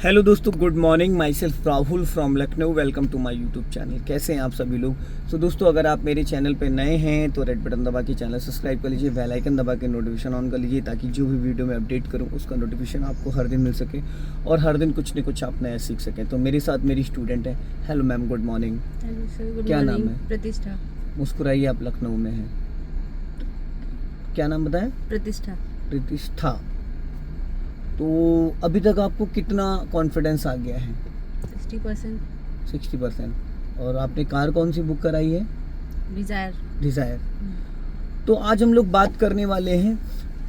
Hello दोस्तों, good morning. Myself Rahul from Lucknow. Welcome to my YouTube channel. कैसे हैं आप सभी लोग? सो दोस्तों, अगर आप मेरे चैनल पे नए हैं तो रेड बटन दबा के चैनल सब्सक्राइब कर लीजिए, बेल आइकन दबा के नोटिफिकेशन ऑन कर लीजिए, ताकि जो भी वीडियो मैं अपडेट करूं उसका नोटिफिकेशन आपको हर दिन मिल सके और हर दिन कुछ न कुछ आप नया सीख सकें। तो मेरे साथ मेरी स्टूडेंट है। Hello ma'am, good morning. Hello sir, good क्या मॉर्निंग। नाम है? प्रतिष्ठा। मुस्कुराइए, आप लखनऊ में हैं। क्या नाम बताएं? प्रतिष्ठा। प्रतिष्ठा। तो अभी तक आपको कितना कॉन्फिडेंस आ गया है? 60%। 60%। और आपने कार कौन सी बुक कराई है? डिज़ायर। तो आज हम लोग बात करने वाले हैं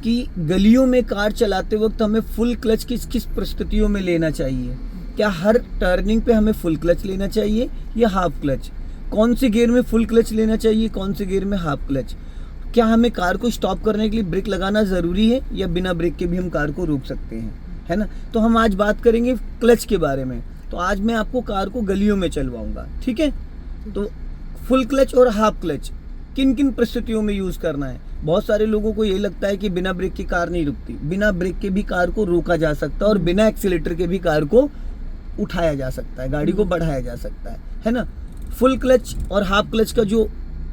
कि गलियों में कार चलाते वक्त हमें फुल क्लच किस किस परिस्थितियों में लेना चाहिए। क्या हर टर्निंग पे हमें फुल क्लच लेना चाहिए या हाफ क्लच? कौन से गियर में फुल क्लच लेना चाहिए, कौन से गियर में हाफ क्लच? क्या हमें कार को स्टॉप करने के लिए ब्रेक लगाना ज़रूरी है या बिना ब्रेक के भी हम कार को रोक सकते हैं, है ना? तो हम आज बात करेंगे क्लच के बारे में। तो आज मैं आपको कार को गलियों में चलवाऊंगा, ठीक है? तो फुल क्लच और हाफ क्लच किन किन परिस्थितियों में यूज़ करना है। बहुत सारे लोगों को ये लगता है कि बिना ब्रेक की कार नहीं रुकती। बिना ब्रेक के भी कार को रोका जा सकता है और बिना एक्सीलेटर के भी कार को उठाया जा सकता है, गाड़ी को बढ़ाया जा सकता है ना? फुल क्लच और हाफ क्लच का जो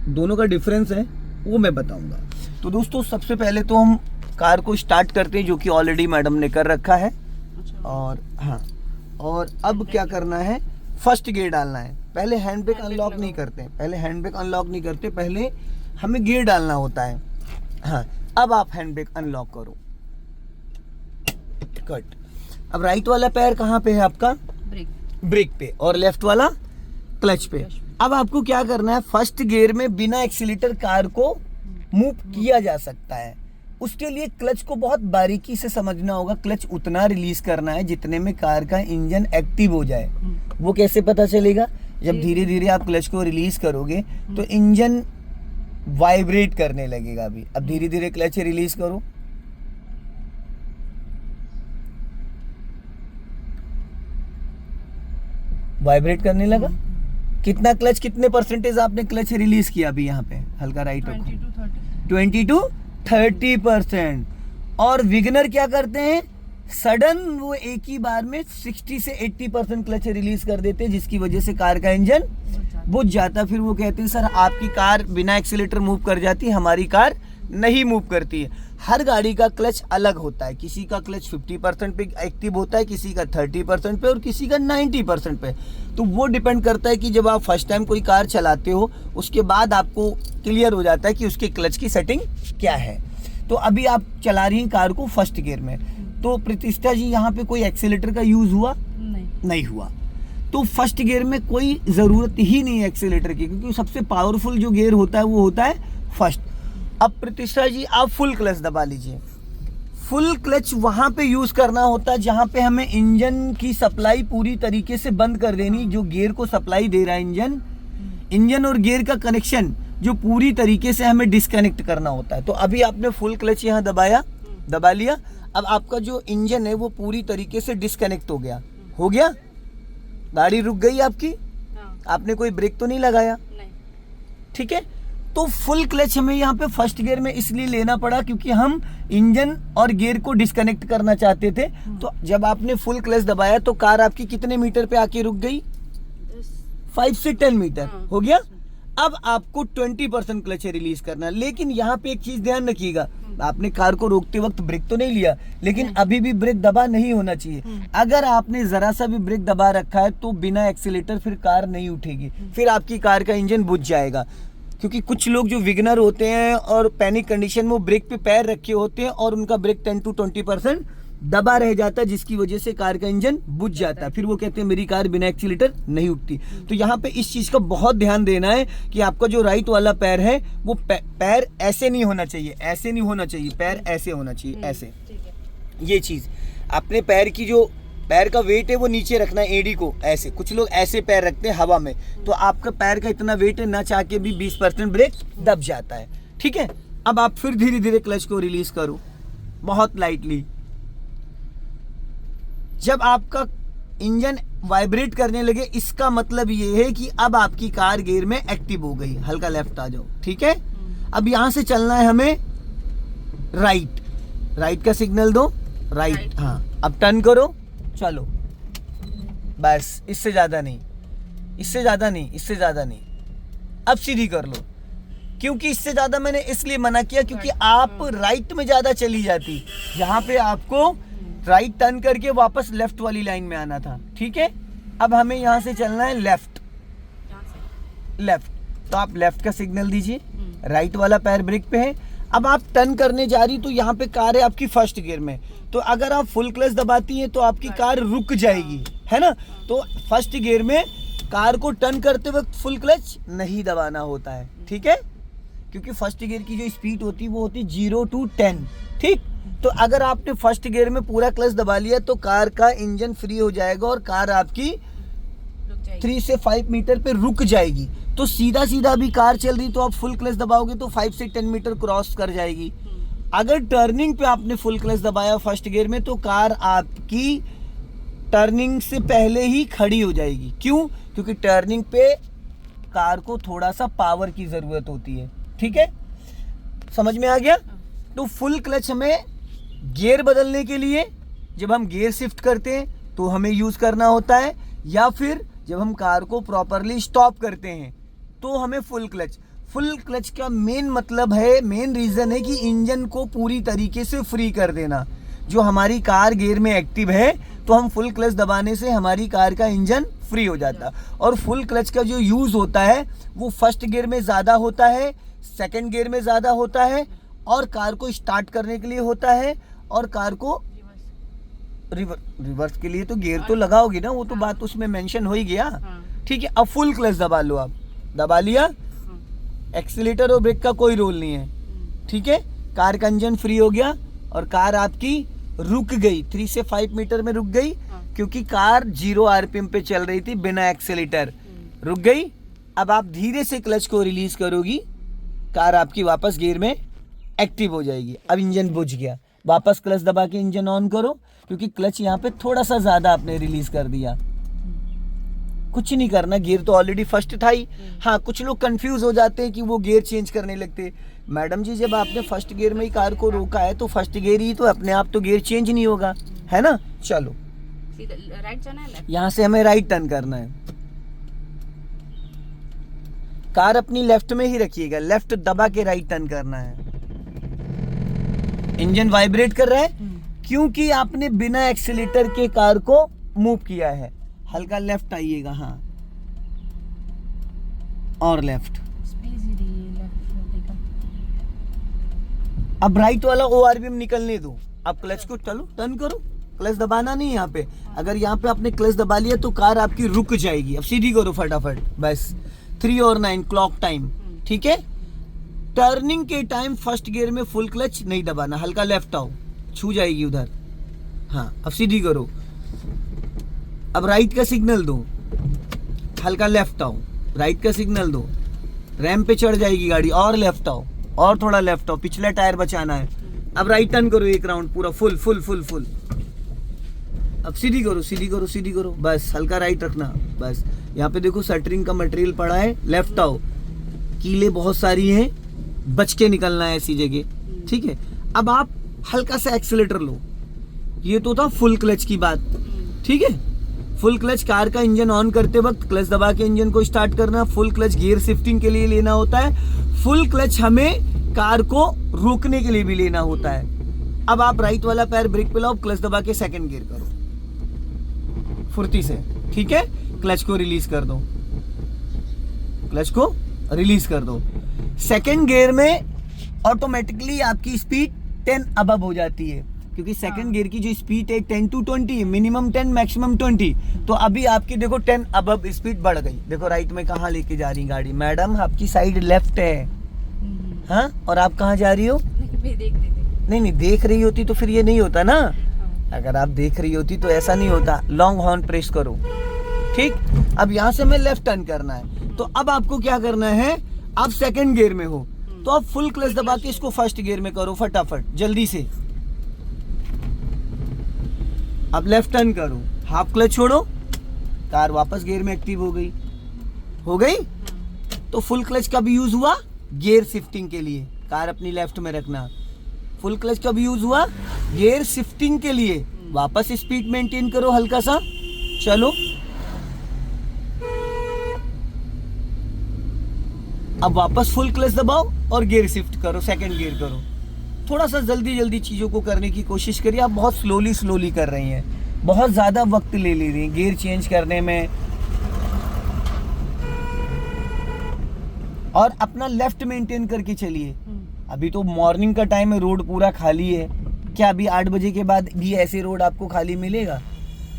दोनों का डिफरेंस है वो मैं बताऊंगा। तो दोस्तों, सबसे पहले तो हम कार को स्टार्ट करते हैं, जो कि ऑलरेडी मैडम ने कर रखा है। और हाँ, और अब क्या करना है, फर्स्ट गियर डालना है। पहले हैंड ब्रेक अनलॉक नहीं करते, पहले हमें गियर डालना होता है। हाँ, अब आप हैंड ब्रेक अनलॉक करो। कट। अब राइट वाला पैर कहाँ पे है आपका? ब्रेक पे, और लेफ्ट वाला क्लच पे। अब आपको क्या करना है, फर्स्ट गियर में बिना एक्सीलेटर कार को मूव किया जा सकता है। उसके लिए क्लच को बहुत बारीकी से समझना होगा। क्लच उतना रिलीज करना है जितने में कार का इंजन एक्टिव हो जाए। वो कैसे पता चलेगा? जब धीरे धीरे आप क्लच को रिलीज करोगे तो इंजन वाइब्रेट करने लगेगा। अभी अब धीरे धीरे क्लच रिलीज करो। वाइब्रेट करने लगा। कितना क्लच, कितने परसेंटेज आपने क्लच रिलीज किया अभी? यहाँ पे हल्का राइट रखो। 20 to 30%। और विगनर क्या करते हैं, सडन वो एक ही बार में 60 से 80% क्लच रिलीज कर देते हैं, जिसकी वजह से कार का इंजन बुझ जाता है। फिर वो कहते हैं सर आपकी कार बिना एक्सीलेटर मूव कर जाती है, हमारी कार नहीं मूव करती है। हर गाड़ी का क्लच अलग होता है। किसी का क्लच 50% पे एक्टिव होता है, किसी का 30% पे और किसी का 90% पे। तो वो डिपेंड करता है कि जब आप फर्स्ट टाइम कोई कार चलाते हो उसके बाद आपको क्लियर हो जाता है कि उसके क्लच की सेटिंग क्या है। तो अभी आप चला रही हैं कार को फर्स्ट गियर में। तो प्रतिष्ठा जी, यहाँ पे कोई एक्सीलेटर का यूज हुआ? नहीं हुआ। तो फर्स्ट गियर में कोई ज़रूरत ही नहीं है एक्सीलेटर की, क्योंकि सबसे पावरफुल जो गियर होता है वो होता है फर्स्ट। अब प्रतिष्ठा जी, आप फुल क्लच दबा लीजिए। फुल क्लच वहां पे यूज करना होता है जहां पे हमें इंजन की सप्लाई पूरी तरीके से बंद कर देनी। जो गियर को सप्लाई दे रहा है इंजन और गियर का कनेक्शन जो पूरी तरीके से हमें डिस्कनेक्ट करना होता है। तो अभी आपने फुल क्लच यहाँ दबा लिया। अब आपका जो इंजन है वो पूरी तरीके से डिस्कनेक्ट हो गया। गाड़ी रुक गई आपकी। आपने कोई ब्रेक तो नहीं लगाया, ठीक है? तो फुल क्लच हमें यहाँ पे फर्स्ट गियर में इसलिए लेना पड़ा क्योंकि हम इंजन और गियर को डिस्कनेक्ट करना चाहते थे। तो जब आपने फुल क्लच दबाया तो कार आपकी कितने मीटर पे आके रुक गई? 5 से 10 मीटर हो गया। अब आपको 20% क्लच रिलीज करना। लेकिन यहाँ पे एक चीज ध्यान रखिएगा, आपने कार को रोकते वक्त ब्रेक तो नहीं लिया, लेकिन अभी भी ब्रेक दबा नहीं होना चाहिए। अगर आपने जरा सा भी ब्रेक दबा रखा है तो बिना एक्सीलेटर फिर कार नहीं उठेगी, फिर आपकी कार का इंजन बुझ जाएगा। क्योंकि कुछ लोग जो विगनर होते हैं और पैनिक कंडीशन में वो ब्रेक पे पैर रखे होते हैं और उनका ब्रेक 10 to 20% दबा रह जाता है, जिसकी वजह से कार का इंजन बुझ जाता है। फिर वो कहते हैं मेरी कार बिना एक्सीलेटर नहीं उठती। तो यहाँ पे इस चीज का बहुत ध्यान देना है कि आपका जो राइट वाला पैर है वो पैर ऐसे नहीं होना चाहिए, पैर ऐसे होना चाहिए, ऐसे। ये चीज अपने पैर का वेट है वो नीचे रखना है, एडी को ऐसे। कुछ लोग ऐसे पैर रखते हैं हवा में, तो आपका पैर का इतना वेट है ना चाह के भी 20% ब्रेक दब जाता है, ठीक है? अब आप फिर धीरे धीरे क्लच को रिलीज करो, बहुत लाइटली। जब आपका इंजन वाइब्रेट करने लगे, इसका मतलब ये है कि अब आपकी कार गियर में एक्टिव हो गई। हल्का लेफ्ट आ जाओ, ठीक है? अब यहां से चलना है हमें राइट का सिग्नल दो, राइट। हाँ, अब टर्न करो, चलो। बस, इससे ज़्यादा नहीं, इससे ज़्यादा नहीं, इससे ज़्यादा नहीं। अब सीधी कर लो, क्योंकि इससे ज़्यादा मैंने इसलिए मना किया क्योंकि आप राइट में ज़्यादा चली जाती, जहाँ पे आपको राइट टर्न करके वापस लेफ्ट वाली लाइन में आना था। ठीक है, अब हमें यहाँ से चलना है लेफ्ट। लेफ्ट, तो आप लेफ्ट का सिग्नल दीजिए, राइट वाला पैर ब्रेक पे है। अब आप टर्न करने जा रही, तो यहाँ पे कार है आपकी फर्स्ट गियर में, तो अगर आप फुल क्लच दबाती हैं तो आपकी कार रुक जाएगी, है ना। तो फर्स्ट गियर में कार को टर्न करते वक्त फुल क्लच नहीं दबाना होता है, ठीक है, क्योंकि फर्स्ट गियर की जो स्पीड होती है वो होती है 0 to 10। ठीक, तो अगर आपने फर्स्ट गियर में पूरा क्लच दबा लिया तो कार का इंजन फ्री हो जाएगा और कार आपकी 3 से 5 मीटर पे रुक जाएगी। तो सीधा सीधा भी कार चल रही तो आप फुल क्लच दबाओगे तो 5 से 10 मीटर क्रॉस कर जाएगी। अगर टर्निंग पे आपने फुल क्लच दबाया फर्स्ट गियर में तो कार आपकी टर्निंग से पहले ही खड़ी हो जाएगी। क्यों? क्योंकि टर्निंग पे कार को थोड़ा सा पावर की ज़रूरत होती है। ठीक है, समझ में आ गया। तो फुल क्लच हमें गियर बदलने के लिए, जब हम गियर शिफ्ट करते हैं तो हमें यूज़ करना होता है, या फिर जब हम कार को प्रॉपरली स्टॉप करते हैं तो हमें फुल क्लच। फुल क्लच का मेन मतलब है, मेन रीज़न है कि इंजन को पूरी तरीके से फ्री कर देना। जो हमारी कार गियर में एक्टिव है तो हम फुल क्लच दबाने से हमारी कार का इंजन फ्री हो जाता है। और फुल क्लच का जो यूज़ होता है वो फर्स्ट गियर में ज़्यादा होता है, सेकंड गियर में ज़्यादा होता है, और कार को स्टार्ट करने के लिए होता है, और कार को रिवर्स के लिए तो गियर तो लगाओगी ना, वो तो बात उसमें मेंशन हो ही गया। ठीक है, अब फुल क्लच दबा लो, आप दबा लिया, एक्सीलेटर और ब्रेक का कोई रोल नहीं है। ठीक है, कार का इंजन फ्री हो गया और कार आपकी रुक गई, 3 से 5 मीटर में रुक गई, क्योंकि कार 0 आरपीएम पे चल रही थी बिना एक्सीलेटर, रुक गई। अब आप धीरे से क्लच को रिलीज करोगी, कार आपकी वापस गियर में एक्टिव हो जाएगी। अब इंजन बुझ गया, वापस क्लच दबा के इंजन ऑन करो, क्योंकि क्लच यहाँ पे थोड़ा सा ज़्यादा आपने रिलीज कर दिया। कुछ नहीं करना, गियर तो ऑलरेडी फर्स्ट था ही। हाँ, कुछ लोग कंफ्यूज हो जाते हैं कि वो गियर चेंज करने लगते। मैडम जी, जब आपने फर्स्ट गियर में ही कार को रोका है तो फर्स्ट गियर ही तो अपने आप तो गियर चेंज नहीं होगा, है ना। चलो, राइट जाना है, यहाँ से हमें राइट टर्न करना है। कार अपनी लेफ्ट में ही रखिएगा, लेफ्ट दबा के राइट टर्न करना है। इंजन वाइब्रेट कर रहा है क्योंकि आपने बिना एक्सीलेटर के कार को मूव किया है। हल्का लेफ्ट आइएगा, हाँ, और लेफ्ट। अब राइट वाला ओआरबीएम निकलने दो। अब क्लच को चलो टर्न करो, क्लच दबाना नहीं यहाँ पे। अगर यहाँ पे आपने क्लच दबा लिया तो कार आपकी रुक जाएगी। अब सीधी करो फटाफट, बस 3 और 9 क्लॉक टाइम। ठीक है, टर्निंग के टाइम फर्स्ट गियर में फुल क्लच नहीं दबाना, हल्का लेफ्ट आओ, छू जाएगी उधर। हाँ, अब सीधी करो। अब राइट का सिग्नल दो, हल्का लेफ्ट आओ, राइट का सिग्नल दो, रैंप पे चढ़ जाएगी गाड़ी। और लेफ्ट आओ, और थोड़ा लेफ्ट आओ, पिछला टायर बचाना है। अब राइट टर्न करो, एक राउंड पूरा फुल फुल फुल फुल। अब सीधी करो, सीधी करो, सीधी करो, बस हल्का राइट रखना। बस यहाँ पे देखो शटरिंग का मटेरियल पड़ा है, लेफ्ट आओ, कीले बहुत सारी हैं, बच के निकलना है ऐसी जगह। ठीक है, अब आप हल्का सा एक्सीलेटर लो। ये तो था फुल क्लच की बात। ठीक है, फुल क्लच कार का इंजन ऑन करते वक्त क्लच दबा के इंजन को स्टार्ट करना। फुल क्लच गियर शिफ्टिंग के लिए लेना होता है। फुल क्लच हमें कार को रोकने के लिए भी लेना होता है। अब आप राइट वाला पैर ब्रेक पे लाओ, क्लच दबा के सेकंड गियर करो फुर्ती से। ठीक है, क्लच को रिलीज कर दो, क्लच को रिलीज कर दो। सेकंड गियर में ऑटोमेटिकली आपकी स्पीड 10 अबव हो जाती है, क्योंकि सेकंड गियर की जो स्पीड है 10 to 20, मिनिमम 10 मैक्सिमम 20। तो अभी आपकी देखो 10 अबव स्पीड बढ़ गई। देखो राइट में कहाँ लेके जा रही गाड़ी, मैडम आपकी साइड लेफ्ट है। हाँ, और आप कहाँ जा रही हो? नहीं, देख रही होती तो फिर ये नहीं होता ना। अगर आप देख रही होती तो ऐसा नहीं होता। लॉन्ग हॉर्न प्रेस करो। ठीक, अब यहाँ से हमें लेफ्ट टर्न करना है। तो अब आपको क्या करना है, आप सेकंड गियर में हो तो आप फुल क्लच दबा के इसको फर्स्ट गियर में करो फटाफट जल्दी से। अब लेफ्ट टर्न करो, हाफ क्लच छोड़ो, कार वापस गियर में एक्टिव हो गई। हो गई, तो फुल क्लच का भी यूज हुआ गियर शिफ्टिंग के लिए, कार अपनी लेफ्ट में रखना। फुल क्लच का भी यूज हुआ गियर शिफ्टिंग के लिए। वापस स्पीड मेंटेन करो हल्का सा, चलो अब वापस फुल क्लच दबाओ और गियर शिफ्ट करो, सेकंड गियर करो। थोड़ा सा जल्दी जल्दी चीज़ों को करने की कोशिश करिए। आप बहुत स्लोली कर रही हैं, बहुत ज़्यादा वक्त ले रही हैं गियर चेंज करने में। और अपना लेफ्ट मेंटेन करके चलिए। अभी तो मॉर्निंग का टाइम है, रोड पूरा खाली है। क्या अभी 8 बजे के बाद भी ऐसे रोड आपको खाली मिलेगा?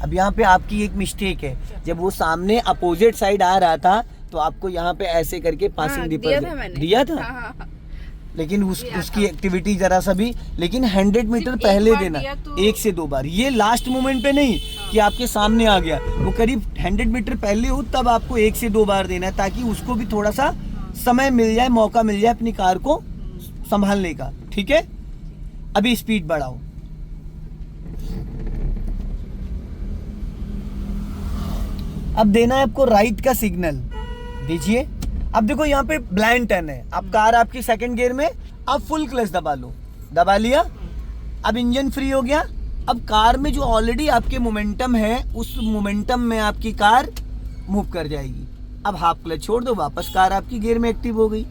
अब यहाँ पे आपकी एक मिस्टेक है, जब वो सामने अपोजिट साइड आ रहा था तो आपको यहाँ पे ऐसे करके पासिंग दिया था। हाँ। लेकिन उसकी एक्टिविटी जरा सा भी, लेकिन 100 मीटर पहले देना, 1 से 2 बार। ये लास्ट मोमेंट पे नहीं कि आपके सामने आ गया, वो करीब 100 मीटर पहले हो तब आपको 1 से 2 बार देना है, ताकि उसको भी थोड़ा सा समय मिल जाए, मौका मिल जाए अपनी कार को संभालने का। ठीक है, अभी स्पीड बढ़ाओ। अब देना है आपको राइट का सिग्नल, दीजिए। अब देखो यहाँ पे ब्लाइंड टर्न है, अब कार आपकी सेकंड गियर में, अब फुल क्लच दबा लो, दबा लिया। अब इंजन फ्री हो गया। अब कार में जो ऑलरेडी आपके मोमेंटम है, उस मोमेंटम में आपकी कार मूव कर जाएगी। अब हाफ क्लच छोड़ दो, वापस कार आपकी गियर में एक्टिव हो गई।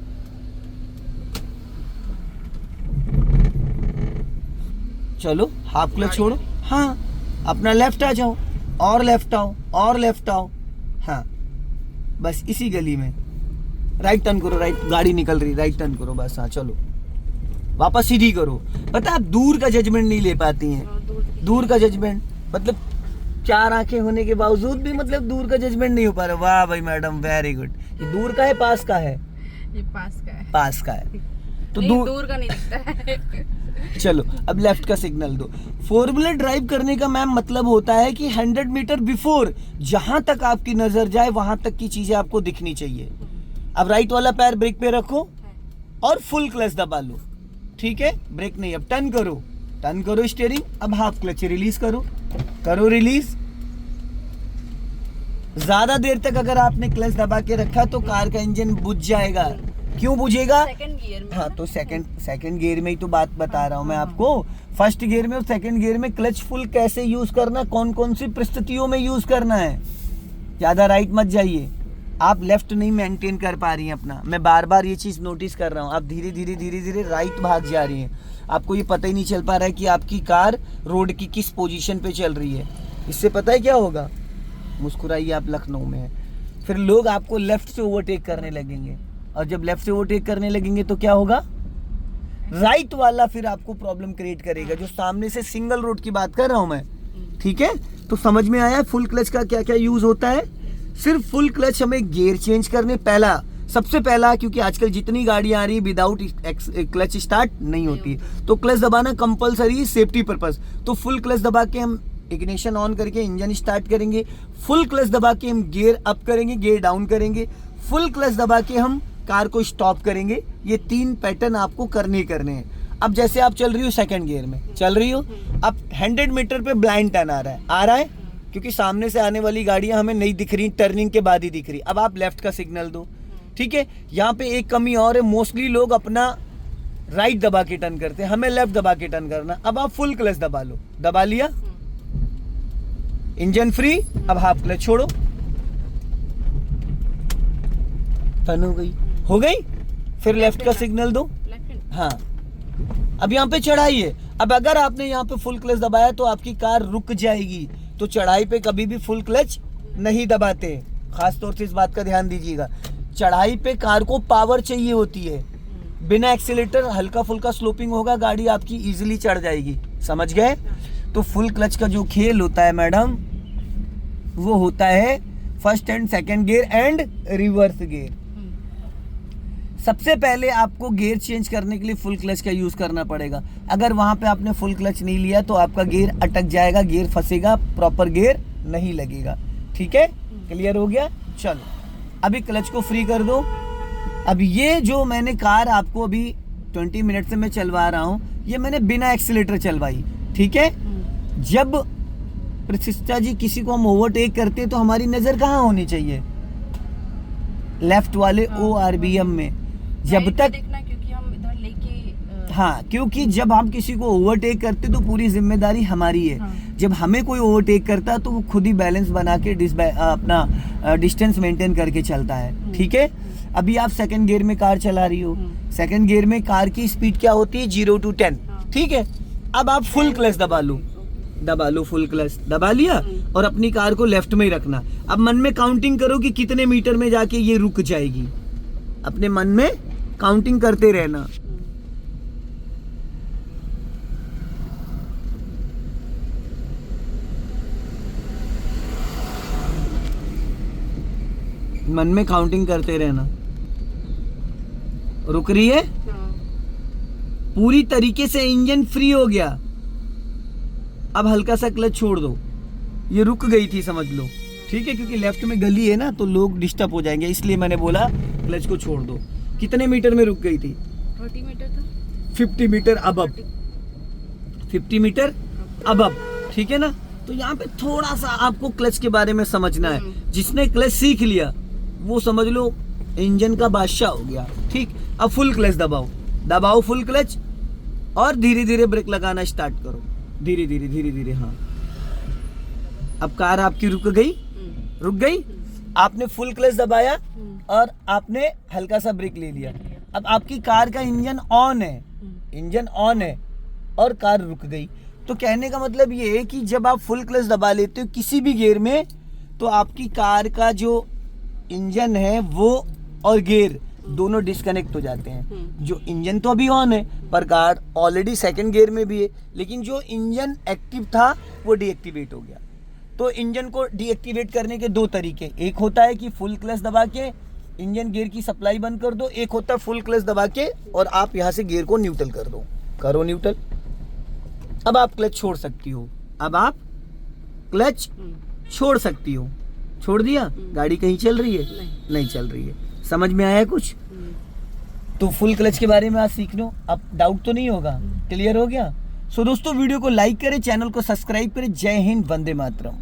चलो हाफ क्लच छोड़ो, हाँ अपना लेफ्ट आ जाओ, और लेफ्ट आओ, और लेफ्ट आओ। हाँ बस इसी गली में राइट टर्न करो, राइट गाड़ी निकल रही, राइट टर्न करो बस। हाँ चलो वापस सीधी करो। पता है आप दूर का जजमेंट नहीं ले पाती हैं, दूर का जजमेंट मतलब 4 आंखें होने के बावजूद भी मतलब दूर का जजमेंट नहीं हो पा रहा। वाह भाई मैडम, वेरी गुड। ये दूर का है पास का है? ये पास का है। पास का है तो दूर का नहीं दिखता है। चलो अब लेफ्ट का सिग्नल दो। 4 व्हीलर ड्राइव करने का मैम मतलब होता है कि 100 मीटर बिफोर जहां तक आपकी नजर जाए वहां तक की चीजें आपको दिखनी चाहिए। अब राइट वाला पैर ब्रेक पे रखो और फुल क्लच दबा लो। ठीक है, ब्रेक नहीं, अब टर्न करो स्टीयरिंग। अब हाफ क्लच रिलीज करो रिलीज। ज्यादा देर तक अगर आपने क्लच दबा के रखा तो कार का इंजन बुझ जाएगा। क्यों बुझेगा? सेकंड गियर में। हाँ तो सेकंड गियर में ही तो बात बता रहा हूँ मैं आपको। फर्स्ट गियर में और सेकंड गियर में क्लच फुल कैसे यूज करना, कौन कौन सी परिस्थितियों में यूज करना है। ज्यादा राइट मत जाइए, आप लेफ्ट नहीं मेंटेन कर पा रही हैं अपना। मैं बार बार ये चीज नोटिस कर रहा हूँ, आप धीरे धीरे राइट भाग जा रही हैं। आपको ये पता ही नहीं चल पा रहा है कि आपकी कार रोड की किस पोजीशन पे चल रही है। इससे पता है क्या होगा? मुस्कुराइए, आप लखनऊ में है, फिर लोग आपको लेफ्ट से ओवरटेक करने लगेंगे, और जब लेफ्ट से ओवरटेक करने लगेंगे तो क्या होगा? राइट वाला फिर आपको प्रॉब्लम क्रिएट करेगा। जो सामने से सिंगल रोड की बात कर रहा हूं मैं। ठीक है, तो समझ में आया फुल क्लच का क्या क्या यूज होता है। सिर्फ फुल क्लच हमें गियर चेंज करने सबसे पहला, क्योंकि आजकल जितनी गाड़ियां आ रही है विदाउट क्लच स्टार्ट नहीं होती, तो क्लच दबाना कंपलसरी सेफ्टी पर्पस। तो फुल क्लच दबा के हम इग्निशन ऑन करके इंजन स्टार्ट करेंगे, फुल क्लच दबा के हम गियर अप करेंगे, गियर डाउन करेंगे, फुल क्लच दबा के हम कार को स्टॉप करेंगे। ये 3 पैटर्न आपको करने हैं। अब जैसे आप चल रही हो सेकंड गियर में चल रही हो, अब 100 मीटर पे ब्लाइंड टर्न आ रहा है क्योंकि सामने से आने वाली गाड़ियां हमें नहीं दिख रही, टर्निंग के बाद ही दिख रही। अब आप लेफ्ट का सिग्नल दो। ठीक है, यहाँ पे एक कमी और है, मोस्टली लोग अपना राइट दबा के टर्न करते हैं, हमें लेफ्ट दबा के टर्न करना। अब आप फुल क्लच दबा लो, दबा लिया, इंजन फ्री। अब हाफ क्लच छोड़ो, टर्न हो गई। फिर लेफ्ट का सिग्नल दो। हाँ, अब यहाँ पे चढ़ाई है। अब अगर आपने यहाँ पे फुल क्लच दबाया तो आपकी कार रुक जाएगी। तो चढ़ाई पे कभी भी फुल क्लच नहीं दबाते, खास तौर से इस बात का ध्यान दीजिएगा। चढ़ाई पे कार को पावर चाहिए होती है। बिना एक्सीलेटर हल्का फुल्का स्लोपिंग होगा, गाड़ी आपकी इजीली चढ़ जाएगी। समझ गए? तो फुल क्लच का जो खेल होता है मैडम, वो होता है first and second gear and reverse gear. सबसे पहले आपको गियर चेंज करने के लिए फुल क्लच का यूज करना पड़ेगा। अगर वहां पे आपने फुल क्लच नहीं लिया तो आपका गियर अटक जाएगा, गियर फंसेगा, प्रॉपर गियर नहीं लगेगा। ठीक है, क्लियर हो गया? चलो अभी क्लच को फ्री कर दो। अब ये जो मैंने कार आपको अभी 20 मिनट से मैं चलवा रहा हूँ, ये मैंने बिना एक्सीलेटर चलवाई। ठीक है, जब प्रतिष्ठा जी किसी को हम ओवरटेक करते तो हमारी नजर कहाँ होनी चाहिए? लेफ्ट वाले ORBM में। जब तक देखना, क्योंकि हम इधर लेके हाँ, क्योंकि जब हम किसी को ओवरटेक करते तो पूरी जिम्मेदारी हमारी है। हाँ। जब हमें कोई ओवरटेक करता तो वो खुद ही बैलेंस बना के अपना डिस्टेंस मेंटेन करके चलता है। ठीक है, अभी आप सेकंड गियर में कार चला रही हो, सेकंड गियर में कार की स्पीड क्या होती है 0 to 10, ठीक है। अब आप फुल क्लच दबा लो, फुल क्लच दबा लिया और अपनी कार को लेफ्ट में ही रखना। अब मन में काउंटिंग करो कि कितने मीटर में जाके ये रुक जाएगी, अपने मन में काउंटिंग करते रहना। मन में काउंटिंग करते रहना। रुक रही है, पूरी तरीके से इंजन फ्री हो गया। अब हल्का सा क्लच छोड़ दो, ये रुक गई थी समझ लो, ठीक है, क्योंकि लेफ्ट में गली है ना तो लोग डिस्टर्ब हो जाएंगे, इसलिए मैंने बोला क्लच को छोड़ दो। कितने मीटर में रुक गई थी? 40 मीटर था। 50 मीटर अबब, 50 मीटर अबब, ठीक है ना। तो यहाँ पे थोड़ा सा आपको क्लच के बारे में समझना है। जिसने क्लच सीख लिया वो समझ लो इंजन का बादशाह हो गया, ठीक। अब फुल क्लच दबाओ फुल क्लच और धीरे धीरे ब्रेक लगाना स्टार्ट करो, धीरे धीरे। हाँ, अब कार आपकी रुक गई। आपने फुल क्लच दबाया और आपने हल्का सा ब्रेक ले लिया। अब आपकी कार का इंजन ऑन है और कार रुक गई। तो कहने का मतलब ये है कि जब आप फुल क्लच दबा लेते हो किसी भी गियर में, तो आपकी कार का जो इंजन है वो और गियर दोनों डिस्कनेक्ट हो जाते हैं। जो इंजन तो अभी ऑन है पर कार ऑलरेडी सेकंड गियर में भी है, लेकिन जो इंजन एक्टिव था वो डीएक्टिवेट हो गया। तो इंजन को डीएक्टिवेट करने के दो तरीके, एक होता है कि फुल क्लच दबा के इंजन गियर की सप्लाई बंद कर दो, एक होता है फुल क्लच दबा के और आप यहाँ से गियर को न्यूट्रल कर दो। करो न्यूट्रल। अब आप क्लच छोड़ सकती हो, छोड़ सकती हो। छोड़ दिया, गाड़ी कहीं चल रही है? नहीं चल रही है। समझ में आया कुछ? तो फुल क्लच के बारे में आज सीख लो, अब डाउट तो नहीं होगा, क्लियर हो गया। सो दोस्तों वीडियो को लाइक करें, चैनल को सब्सक्राइब करें। जय हिंद, वंदे मातरम।